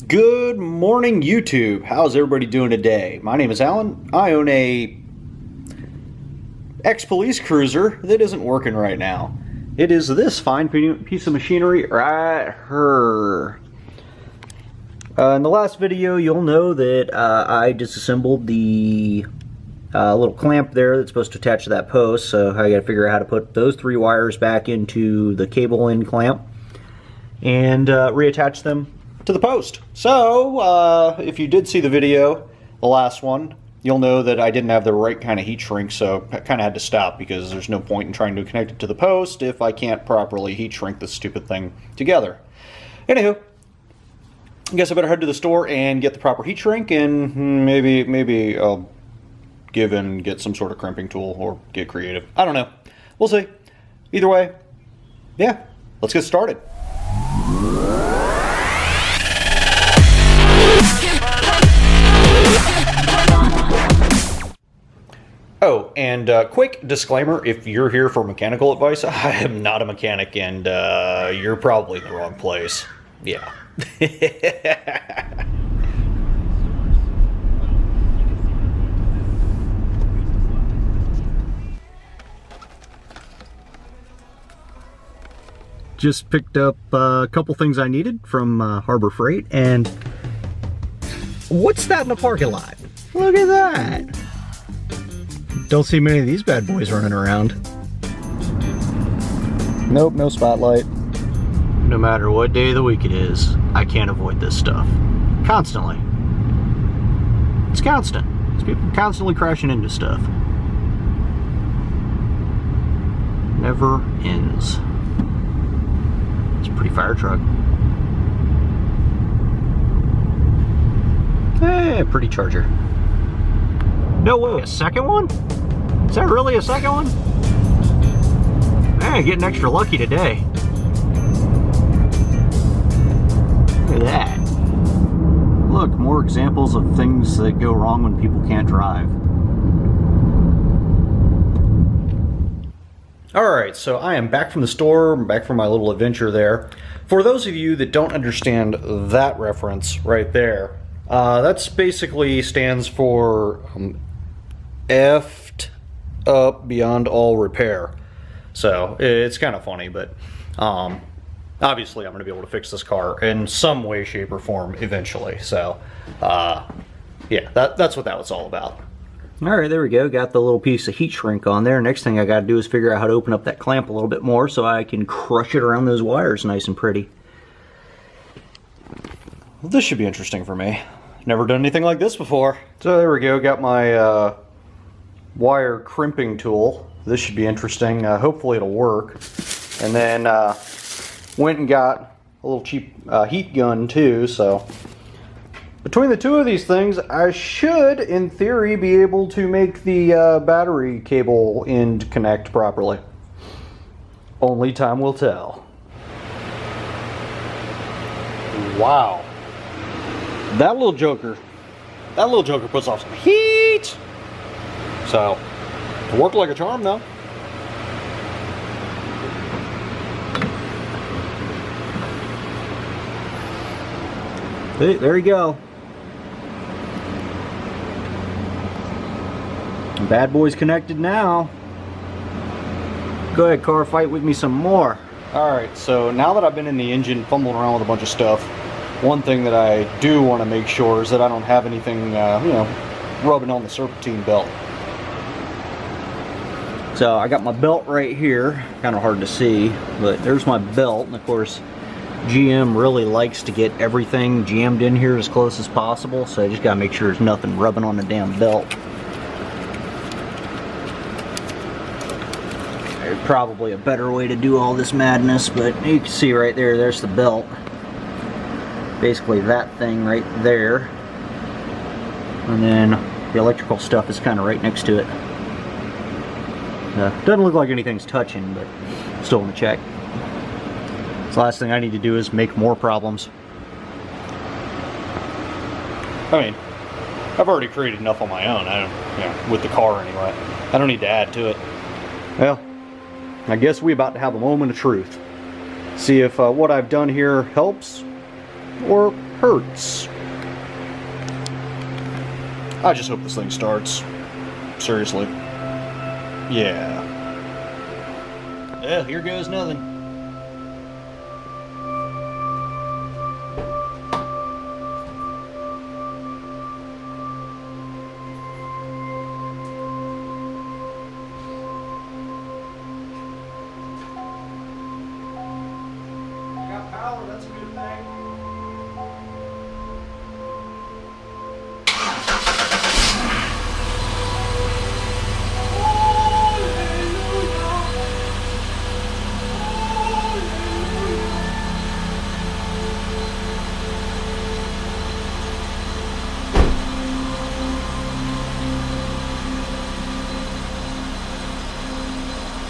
Good morning, YouTube. How's everybody doing today? My name is Alan. I own a ex-police cruiser that isn't working right now. It is this fine piece of machinery right here. In the last video, you'll know that I disassembled the little clamp there that's supposed to attach to that post, so I got to figure out how to put those three wires back into the cable end clamp and reattach them to the post. So if you did see the video, the last one, you'll know that I didn't have the right kind of heat shrink, so I kind of had to stop because there's no point in trying to connect it to the post if I can't properly heat shrink this stupid thing together. Anywho, I guess I better head to the store and get the proper heat shrink, and maybe I'll give in and get some sort of crimping tool or get creative. I don't know. We'll see. Either way, yeah, let's get started. Oh, and quick disclaimer, if you're here for mechanical advice, I am not a mechanic, and you're probably in the wrong place. Yeah. Just picked up a couple things I needed from Harbor Freight, and what's that in the parking lot? Look at that! Don't see many of these bad boys running around. Nope, no spotlight. No matter what day of the week it is, I can't avoid this stuff. Constantly. It's constant. It's people constantly crashing into stuff. Never ends. It's a pretty fire truck. Hey, pretty Charger. No way, a second one? Is that really a second one? Man, getting extra lucky today. Look at that. Look, more examples of things that go wrong when people can't drive. Alright, so I am back from the store, back from my little adventure there. For those of you that don't understand that reference right there, that's basically stands for effed up beyond all repair. So it's kind of funny, but obviously I'm going to be able to fix this car in some way, shape, or form eventually. So yeah, that's what that was all about. Alright, there we go. Got the little piece of heat shrink on there. Next thing I got to do is figure out how to open up that clamp a little bit more so I can crush it around those wires nice and pretty. Well, this should be interesting for me. Never done anything like this before. So there we go. Got my wire crimping tool. This should be interesting. Hopefully it'll work. And then went and got a little cheap heat gun too. So between the two of these things, I should, in theory, be able to make the battery cable end connect properly. Only time will tell. Wow. That little joker puts off some heat. So, it worked like a charm though. Hey, there you go. Bad boy's connected now. Go ahead, car, fight with me some more. Alright, so now that I've been in the engine fumbling around with a bunch of stuff, one thing that I do want to make sure is that I don't have anything, rubbing on the serpentine belt. So I got my belt right here, kind of hard to see, but there's my belt, and of course GM really likes to get everything jammed in here as close as possible, so I just got to make sure there's nothing rubbing on the damn belt. There's probably a better way to do all this madness, but you can see right there, there's the belt. Basically that thing right there, and then the electrical stuff is kind of right next to it. Doesn't look like anything's touching, but still want to check. So the last thing I need to do is make more problems. I mean, I've already created enough on my own. With the car anyway. I don't need to add to it. Well, I guess we're about to have a moment of truth. See if what I've done here helps or hurts. I just hope this thing starts. Seriously. Yeah. Well, here goes nothing. Got power, that's a good thing.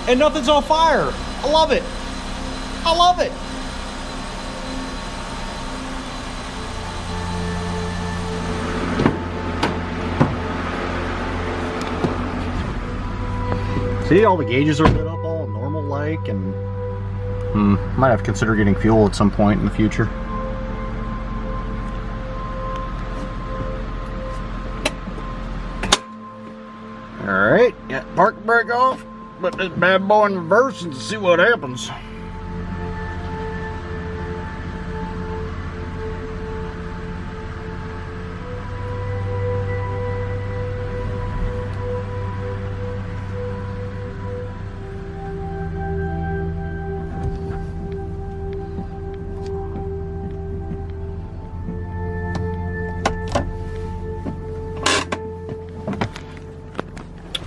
And nothing's on fire. I love it. I love it. See, all the gauges are lit up all normal like, and might have to consider getting fuel at some point in the future. Alright, got park brake off. Put this bad boy in reverse and see what happens.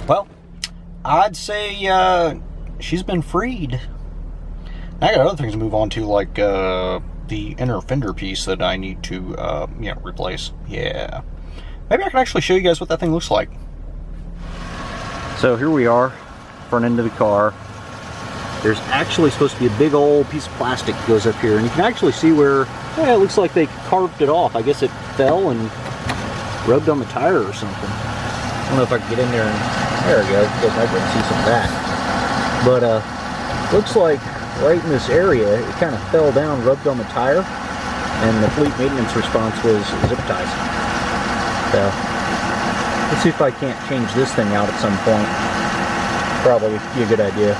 Well, I'd say she's been freed. I got other things to move on to, like the inner fender piece that I need to replace. Yeah. Maybe I can actually show you guys what that thing looks like. So here we are, front end of the car. There's actually supposed to be a big old piece of plastic that goes up here, and you can actually see where it looks like they carved it off. I guess it fell and rubbed on the tire or something. I don't know if I can get in there and there we go. You guys might be able to see some of that. But looks like right in this area, it kind of fell down, rubbed on the tire, and the fleet maintenance response was zip ties. So let's see if I can't change this thing out at some point. Probably be a good idea.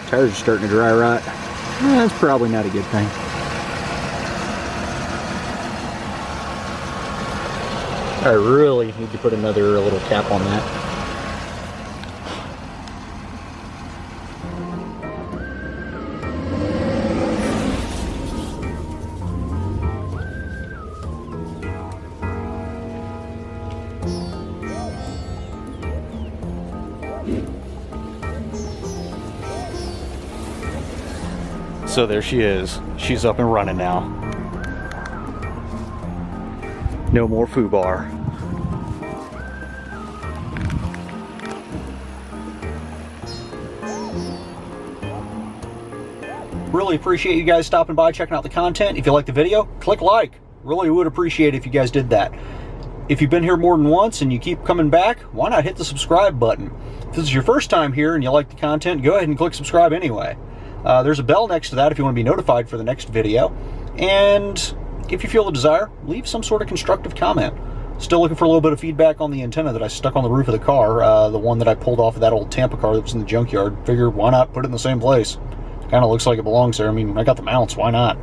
Tires are starting to dry rot. That's probably not a good thing. I really need to put another little cap on that. So there she is. She's up and running now. No more foobar. Really appreciate you guys stopping by, checking out the content. If you like the video, click like. Really would appreciate it if you guys did that. If you've been here more than once and you keep coming back, why not hit the subscribe button? If this is your first time here and you like the content, go ahead and click subscribe anyway. There's a bell next to that if you want to be notified for the next video. And if you feel the desire, leave some sort of constructive comment. Still looking for a little bit of feedback on the antenna that I stuck on the roof of the car, the one that I pulled off of that old Tampa car that was in the junkyard. Figured, why not put it in the same place? Kind of looks like it belongs there. I mean, I got the mounts, why not?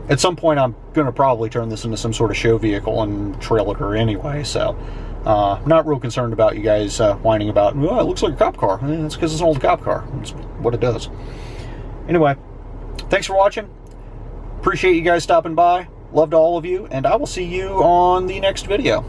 At some point, I'm going to probably turn this into some sort of show vehicle and trail it anyway, so not real concerned about you guys whining about, oh, it looks like a cop car. That's because it's an old cop car. That's what it does. Anyway, thanks for watching. Appreciate you guys stopping by. Love to all of you, and I will see you on the next video.